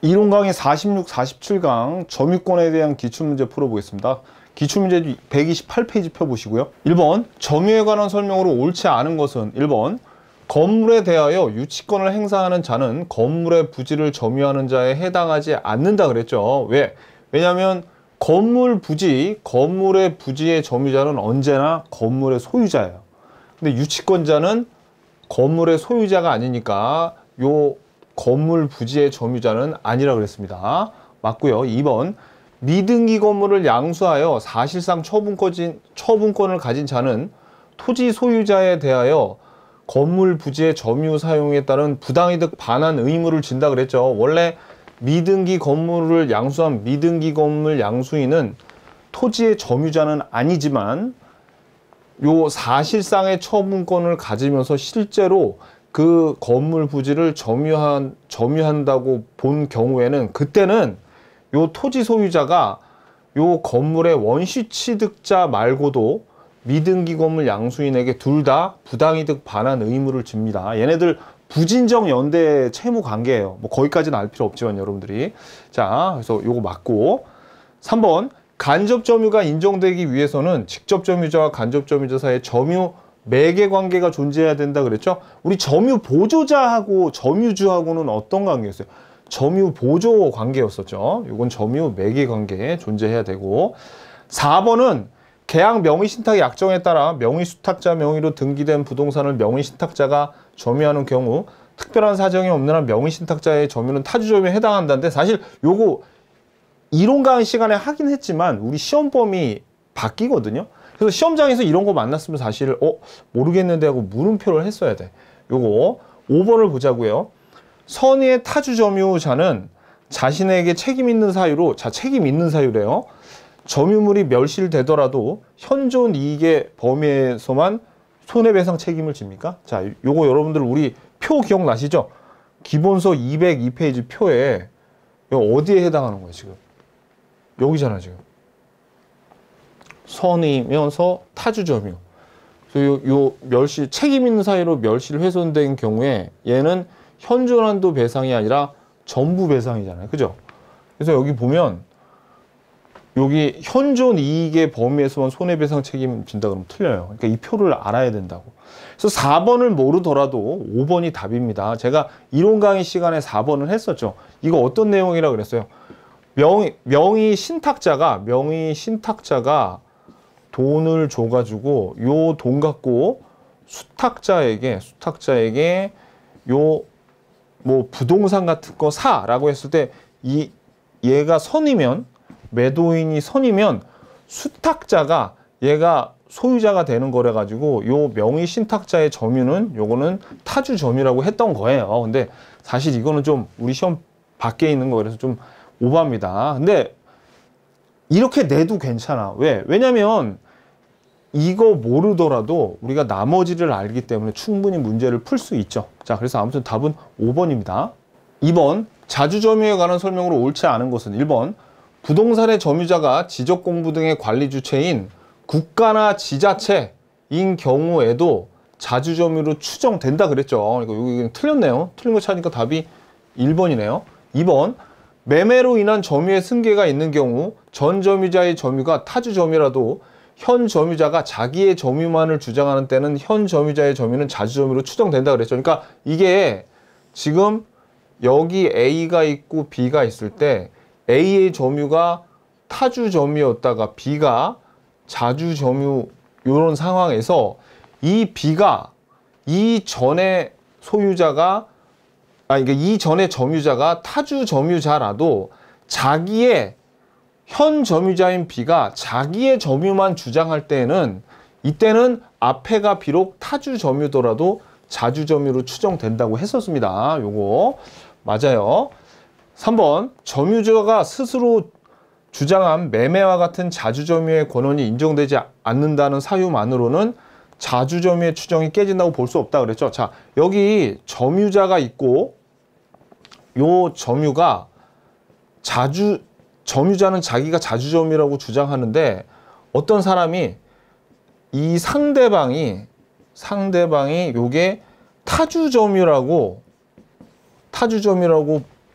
이론 강의 46, 47강 점유권에 대한 기출문제 풀어보겠습니다. 기출문제 128페이지 펴보시고요. 1번 점유에 관한 설명으로 옳지 않은 것은 1번 건물에 대하여 유치권을 행사하는 자는 건물의 부지를 점유하는 자에 해당하지 않는다 그랬죠. 왜? 왜냐하면 건물의 부지의 점유자는 언제나 건물의 소유자예요. 근데 유치권자는 건물의 소유자가 아니니까 요 건물 부지의 점유자는 아니라 그랬습니다. 맞고요. 2번 미등기 건물을 양수하여 사실상 처분권을 가진 자는 토지 소유자에 대하여 건물 부지의 점유 사용에 따른 부당이득 반환 의무를 진다 그랬죠. 원래 미등기 건물을 양수한 미등기 건물 양수인은 토지의 점유자는 아니지만 요 사실상의 처분권을 가지면서 실제로 그 건물 부지를 점유한다고 본 경우에는 그때는 요 토지 소유자가 요 건물의 원시 취득자 말고도 미등기 건물 양수인에게 둘 다 부당이득 반환 의무를 집니다. 얘네들 부진정 연대 채무 관계예요. 뭐 거기까지는 알 필요 없지만 여러분들이. 자, 그래서 요거 맞고. 3번 간접 점유가 인정되기 위해서는 직접 점유자와 간접 점유자 사이에 점유 매개 관계가 존재해야 된다 그랬죠. 우리 점유 보조자하고 점유주하고는 어떤 관계였어요? 점유 보조 관계였었죠. 이건 점유 매개 관계 존재해야 되고. 4번은 계약 명의 신탁의 약정에 따라 명의 수탁자 명의로 등기된 부동산을 명의 신탁자가 점유하는 경우 특별한 사정이 없는 한 명의 신탁자의 점유는 타주 점유에 해당한다는데, 사실 요거 이론 강의 시간에 하긴 했지만 우리 시험범위 바뀌거든요. 그래서 시험장에서 이런 거 만났으면 사실 모르겠는데 하고 물음표를 했어야 돼. 요거 5번을 보자고요. 선의의 타주 점유자는 자신에게 책임 있는 사유로, 책임 있는 사유래요. 점유물이 멸실되더라도 현존 이익의 범위에서만 손해배상 책임을 집니까? 자, 요거 여러분들 우리 표 기억나시죠? 기본서 202페이지 표에 어디에 해당하는 거예요, 지금? 여기잖아, 지금. 선이면서 타주 점유. 요 멸실, 책임 있는 사유로 멸실 훼손된 경우에 얘는 현존한도 배상이 아니라 전부 배상이잖아요. 그죠? 그래서 여기 보면 여기 현존 이익의 범위에서만 손해배상 책임을 진다 그러면 틀려요. 그러니까 이 표를 알아야 된다고. 그래서 4번을 모르더라도 5번이 답입니다. 제가 이론 강의 시간에 4번을 했었죠. 이거 어떤 내용이라 그랬어요? 명의 신탁자가 돈을 줘가지고 요 돈 갖고 수탁자에게 요 뭐 부동산 같은 거 사라고 했을 때 얘가 선이면, 매도인이 선이면 수탁자가 얘가 소유자가 되는 거래 가지고 요 명의 신탁자의 점유는 요거는 타주 점유라고 했던 거예요. 근데 사실 이거는 좀 우리 시험 밖에 있는 거 그래서 좀 오바입니다. 근데 이렇게 내도 괜찮아. 왜? 왜냐면 이거 모르더라도 우리가 나머지를 알기 때문에 충분히 문제를 풀 수 있죠. 자, 그래서 아무튼 답은 5번입니다. 2번 자주점유에 관한 설명으로 옳지 않은 것은 1번 부동산의 점유자가 지적공부 등의 관리 주체인 국가나 지자체인 경우에도 자주점유로 추정된다 그랬죠. 그러니까 여기 틀렸네요. 틀린 거 찾으니까 답이 1번이네요. 2번 매매로 인한 점유의 승계가 있는 경우 전 점유자의 점유가 타주 점유라도 현 점유자가 자기의 점유만을 주장하는 때는 현 점유자의 점유는 자주점유로 추정된다 그랬죠. 그러니까 이게 지금 여기 A가 있고 B가 있을 때 A의 점유가 타주 점유였다가 B가 자주 점유, 이런 상황에서 이 B가 이전의 소유자가 그러니까 이전의 점유자가 타주 점유자라도 자기의 현 점유자인 B가 자기의 점유만 주장할 때에는 이때는 앞에가 비록 타주 점유더라도 자주 점유로 추정된다고 했었습니다. 요거 맞아요. 3번 점유자가 스스로 주장한 매매와 같은 자주 점유의 권한이 인정되지 않는다는 사유만으로는 자주 점유의 추정이 깨진다고 볼 수 없다 그랬죠. 자, 여기 점유자가 있고 요 점유가 점유자는 자기가 자주점유라고 주장하는데 어떤 사람이 이 상대방이 요게 타주점유라고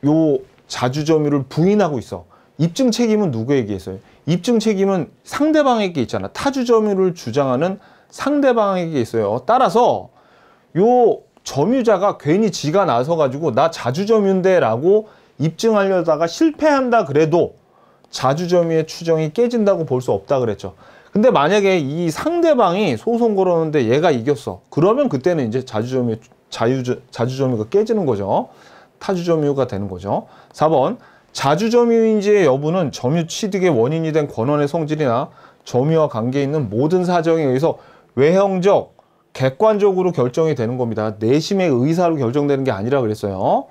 요 자주점유를 부인하고 있어. 입증 책임은 누구에게 있어요? 입증 책임은 상대방에게 있잖아. 타주점유를 주장하는 상대방에게 있어요. 따라서 요 점유자가 괜히 지가 나서가지고 나 자주점유인데 라고 입증하려다가 실패한다 그래도 자주점유의 추정이 깨진다고 볼 수 없다 그랬죠. 근데 만약에 이 상대방이 소송 걸었는데 얘가 이겼어. 그러면 그때는 이제 자주점유가 깨지는 거죠. 타주점유가 되는 거죠. 4번 자주점유인지의 여부는 점유 취득의 원인이 된 권원의 성질이나 점유와 관계 있는 모든 사정에 의해서 외형적, 객관적으로 결정이 되는 겁니다. 내심의 의사로 결정되는 게 아니라 그랬어요.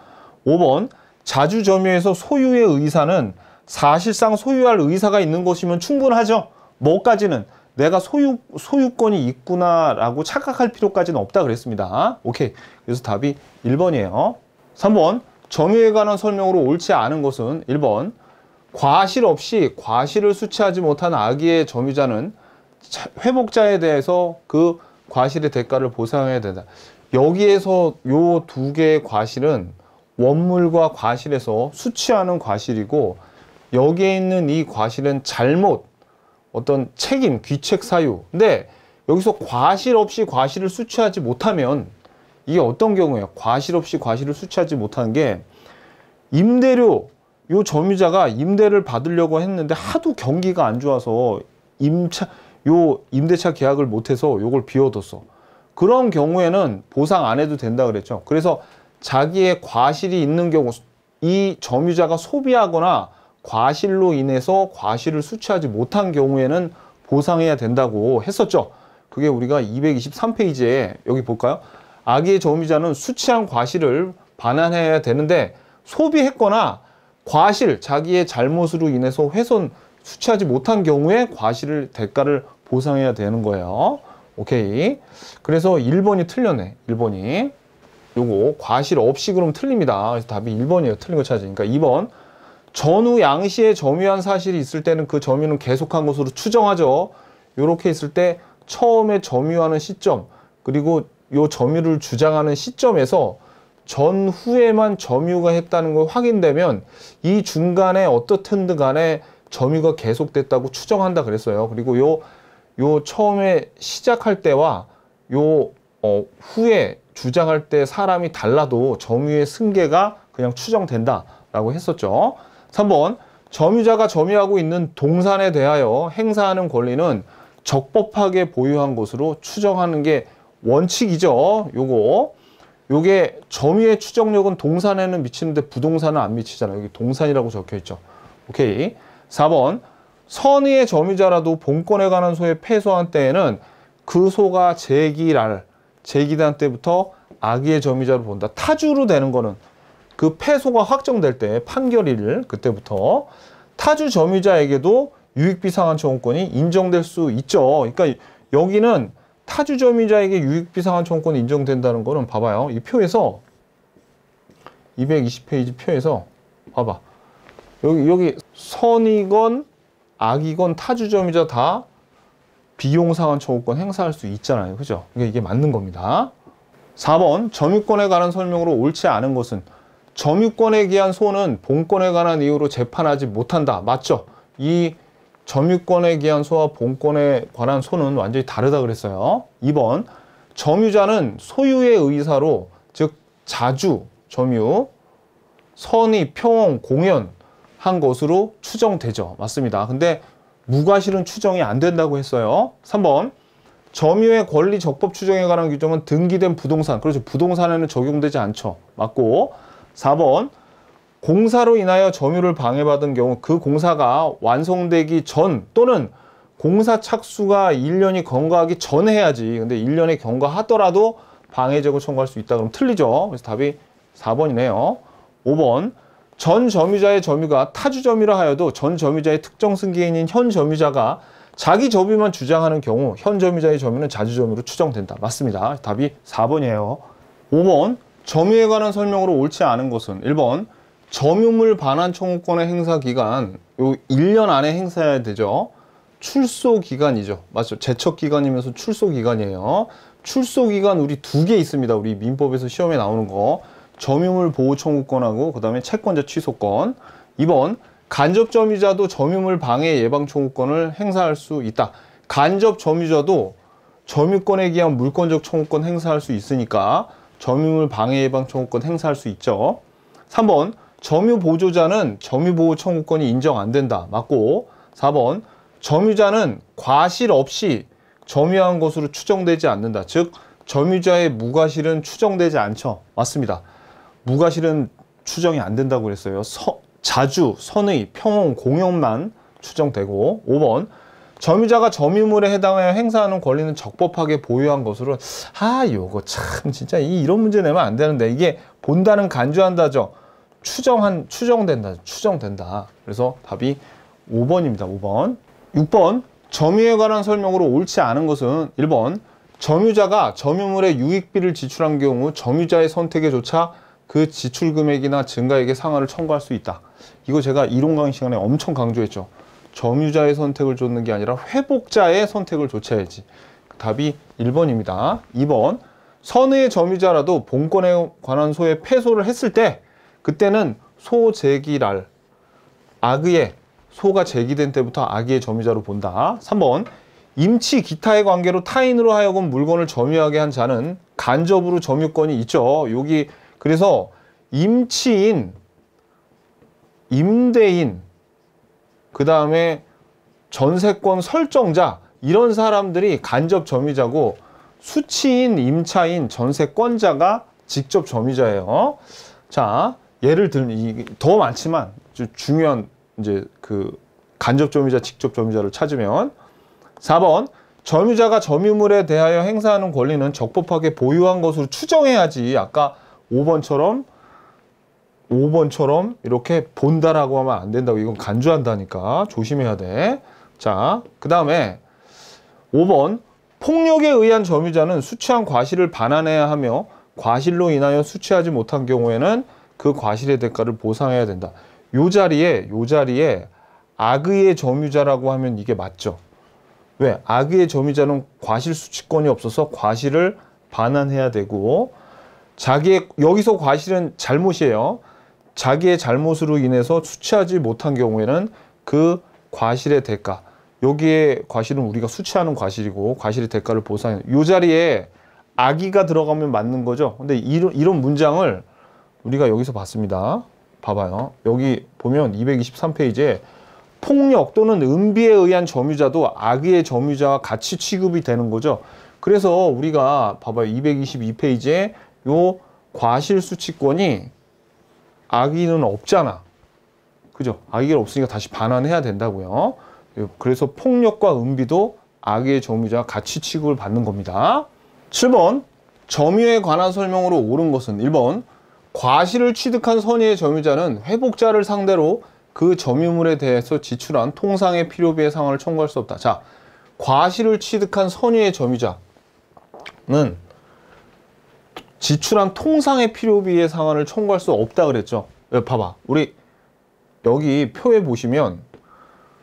5번 자주점유에서 소유의 의사는 사실상 소유할 의사가 있는 것이면 충분하죠. 뭐까지는 내가 소유권이 있구나라고 착각할 필요까지는 없다 그랬습니다. 오케이. 그래서 답이 1번이에요. 3번 점유에 관한 설명으로 옳지 않은 것은 1번 과실 없이 과실을 수취하지 못한 악의의 점유자는 회복자에 대해서 그 과실의 대가를 보상해야 된다. 여기에서 요 두 개의 과실은 원물과 과실에서 수취하는 과실이고 여기에 있는 이 과실은 잘못, 어떤 책임, 귀책 사유. 근데 여기서 과실 없이 과실을 수취하지 못하면 이게 어떤 경우예요? 과실 없이 과실을 수취하지 못한 게 임대료, 요 점유자가 임대를 받으려고 했는데 하도 경기가 안 좋아서 임대차 계약을 못해서 요걸 비워뒀어. 그런 경우에는 보상 안 해도 된다 그랬죠. 그래서 자기의 과실이 있는 경우, 이 점유자가 소비하거나 과실로 인해서 과실을 수취하지 못한 경우에는 보상해야 된다고 했었죠. 그게 우리가 223페이지에 여기 볼까요? 악의의 점유자는 수취한 과실을 반환해야 되는데 소비했거나 과실, 자기의 잘못으로 인해서 훼손, 수취하지 못한 경우에 과실을, 대가를 보상해야 되는 거예요. 오케이. 그래서 1번이 틀렸네. 1번이. 요거 과실 없이 그럼 틀립니다. 그래서 답이 1번이에요. 틀린 거 찾으니까. 2번. 전후 양시에 점유한 사실이 있을 때는 그 점유는 계속한 것으로 추정하죠. 요렇게 있을 때 처음에 점유하는 시점, 그리고 요 점유를 주장하는 시점에서 전후에만 점유가 했다는 걸 확인되면 이 중간에 어떻든 간에 점유가 계속됐다고 추정한다 그랬어요. 그리고 요 처음에 시작할 때와 후에 주장할 때 사람이 달라도 점유의 승계가 그냥 추정된다라고 했었죠. 3번 점유자가 점유하고 있는 동산에 대하여 행사하는 권리는 적법하게 보유한 것으로 추정하는 게 원칙이죠. 요게 점유의 추정력은 동산에는 미치는데 부동산은 안 미치잖아요. 여기 동산이라고 적혀 있죠. 오케이. 4번 선의의 점유자라도 본권에 관한 소에 패소한 때에는 그 소가 제기된 때부터 악의의 점유자로 본다. 타주로 되는 거는 그 패소가 확정될 때 판결일 그때부터 타주 점유자에게도 유익비 상환 청구권이 인정될 수 있죠. 그러니까 여기는 타주 점유자에게 유익비 상환 청구권이 인정된다는 거는 봐봐요. 이 표에서 220페이지 표에서 봐봐. 여기 선이건 악이건 타주 점유자 다 비용 상환 청구권 행사할 수 있잖아요. 그죠? 이게 맞는 겁니다. 4번 점유권에 관한 설명으로 옳지 않은 것은 점유권에 기한 소는 본권에 관한 이유로 재판하지 못한다. 맞죠? 이 점유권에 기한 소와 본권에 관한 소는 완전히 다르다 그랬어요. 2번 점유자는 소유의 의사로 즉 자주, 점유, 선의, 평온, 공연한 것으로 추정되죠. 맞습니다. 근데 무과실은 추정이 안 된다고 했어요. 3번 점유의 권리 적법 추정에 관한 규정은 등기된 부동산, 그렇죠. 부동산에는 적용되지 않죠. 맞고 4번 공사로 인하여 점유를 방해받은 경우 그 공사가 완성되기 전 또는 공사 착수가 1년이 경과하기 전에 해야지. 근데 1년에 경과하더라도 방해제고 청구할 수 있다. 그럼 틀리죠. 그래서 답이 4번이네요. 5번 전 점유자의 점유가 타주 점유라 하여도 전 점유자의 특정 승계인인 현 점유자가 자기 점유만 주장하는 경우 현 점유자의 점유는 자주 점유로 추정된다. 맞습니다. 답이 4번이에요. 5번 점유에 관한 설명으로 옳지 않은 것은 1번 점유물 반환 청구권의 행사 기간 요 1년 안에 행사해야 되죠. 출소 기간이죠. 맞죠? 제척 기간이면서 출소 기간이에요. 출소 기간 우리 2개 있습니다. 우리 민법에서 시험에 나오는 거. 점유물 보호 청구권하고 그 다음에 채권자 취소권. 2번 간접 점유자도 점유물 방해 예방 청구권을 행사할 수 있다. 간접 점유자도 점유권에 기한 물권적 청구권 행사할 수 있으니까 점유물 방해 예방 청구권 행사할 수 있죠. 3번 점유 보조자는 점유 보호 청구권이 인정 안 된다. 맞고. 4번 점유자는 과실 없이 점유한 것으로 추정되지 않는다. 즉 점유자의 무과실은 추정되지 않죠. 맞습니다. 무과실은 추정이 안 된다고 그랬어요. 자주, 선의, 평온, 공용만 추정되고. 5번 점유자가 점유물에 해당하여 행사하는 권리는 적법하게 보유한 것으로. 요거 참 진짜 이런 문제 내면 안 되는데, 이게 본다는 간주한다죠. 추정된다. 그래서 답이 5번입니다. 5번. 6번 점유에 관한 설명으로 옳지 않은 것은 1번 점유자가 점유물의 유익비를 지출한 경우 점유자의 선택에 조차 그 지출 금액이나 증가액의 상한을 청구할 수 있다. 이거 제가 이론 강의 시간에 엄청 강조했죠. 점유자의 선택을 줬는 게 아니라 회복자의 선택을 줬어야지. 답이 1번입니다. 2번 선의의 점유자라도 본권에 관한 소에 패소를 했을 때 그때는 소제기랄 악의의 소가 제기된 때부터 악의의 점유자로 본다. 3번 임치 기타의 관계로 타인으로 하여금 물건을 점유하게 한 자는 간접으로 점유권이 있죠. 여기 그래서 임치인, 임대인, 그 다음에 전세권 설정자, 이런 사람들이 간접 점유자고 수치인, 임차인, 전세권자가 직접 점유자예요. 자, 예를 들면 더 많지만 중요한 이제 그 간접 점유자, 직접 점유자를 찾으면 4번 점유자가 점유물에 대하여 행사하는 권리는 적법하게 보유한 것으로 추정해야지. 아까 5번처럼 이렇게 본다라고 하면 안 된다고. 이건 간주한다니까 조심해야 돼. 자, 그 다음에 5번 폭력에 의한 점유자는 수취한 과실을 반환해야 하며 과실로 인하여 수취하지 못한 경우에는 그 과실의 대가를 보상해야 된다. 요 자리에 악의의 점유자라고 하면 이게 맞죠. 왜? 악의의 점유자는 과실 수취권이 없어서 과실을 반환해야 되고, 여기서 과실은 잘못이에요. 자기의 잘못으로 인해서 수취하지 못한 경우에는 그 과실의 대가, 여기에 과실은 우리가 수취하는 과실이고 과실의 대가를 보상해. 이 자리에 악의가 들어가면 맞는 거죠. 근데 이런 문장을 우리가 여기서 봤습니다. 봐봐요. 여기 보면 223페이지에 폭력 또는 은비에 의한 점유자도 악의의 점유자와 같이 취급이 되는 거죠. 그래서 우리가 봐봐요. 222페이지에 요 과실 수취권이 악의는 없잖아. 그죠? 악의가 없으니까 다시 반환해야 된다고요. 그래서 폭력과 은비도 악의의 점유자와 같이 취급을 받는 겁니다. 7번 점유에 관한 설명으로 옳은 것은 1번 과실을 취득한 선의의 점유자는 회복자를 상대로 그 점유물에 대해서 지출한 통상의 필요비의 상환을 청구할 수 없다. 자, 과실을 취득한 선의의 점유자는 지출한 통상의 필요비의 상환을 청구할 수 없다 그랬죠. 봐봐. 우리 여기 표에 보시면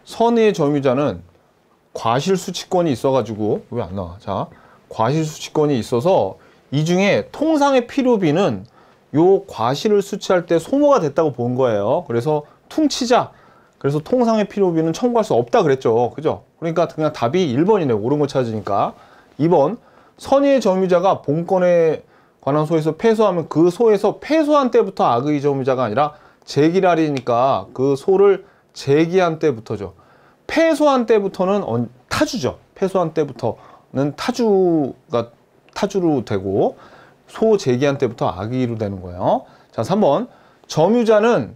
선의의 점유자는 과실 수취권이 있어가지고, 왜 안 나와? 자, 과실 수취권이 있어서 이 중에 통상의 필요비는 요 과실을 수취할 때 소모가 됐다고 본 거예요. 그래서 퉁치자. 그래서 통상의 필요비는 청구할 수 없다 그랬죠. 그죠? 그러니까 그냥 답이 1번이네. 옳은 거 찾으니까. 2번 선의의 점유자가 본권에 관한 소에서 패소하면 그 소에서 패소한 때부터 악의 점유자가 아니라 제기랄이니까 그 소를 제기한 때부터죠. 패소한 때부터는 타주죠. 패소한 때부터는 타주로 되고 소 제기한 때부터 악의로 되는 거예요. 자, 3번 점유자는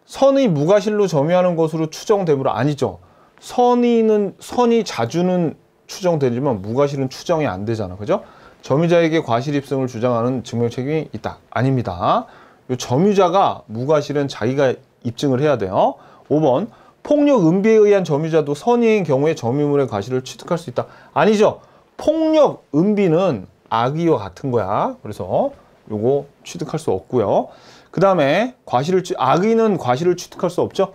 선의 무과실로 점유하는 것으로 추정되므로 아니죠. 선의 자주는 추정되지만 무과실은 추정이 안 되잖아. 그죠? 점유자에게 과실 입증을 주장하는 증명 책임이 있다. 아닙니다. 요 점유자가 무과실은 자기가 입증을 해야 돼요. 5번 폭력 은비에 의한 점유자도 선의인 경우에 점유물의 과실을 취득할 수 있다. 아니죠. 폭력 은비는 악의와 같은 거야. 그래서 요거 취득할 수 없고요. 그 다음에 악의는 과실을 취득할 수 없죠.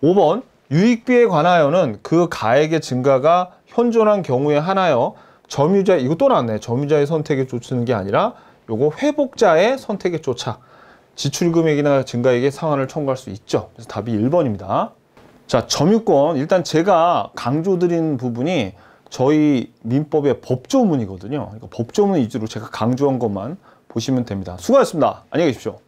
5번 유익비에 관하여는 그 가액의 증가가 현존한 경우에 한하여 점유자, 이거 또 나왔네. 점유자의 선택에 쫓는 게 아니라 요거 회복자의 선택에 쫓아. 지출 금액이나 증가액에 상한을 청구할 수 있죠. 그래서 답이 1번입니다. 자, 점유권. 일단 제가 강조드린 부분이 저희 민법의 법조문이거든요. 그러니까 법조문 위주로 제가 강조한 것만 보시면 됩니다. 수고하셨습니다. 안녕히 계십시오.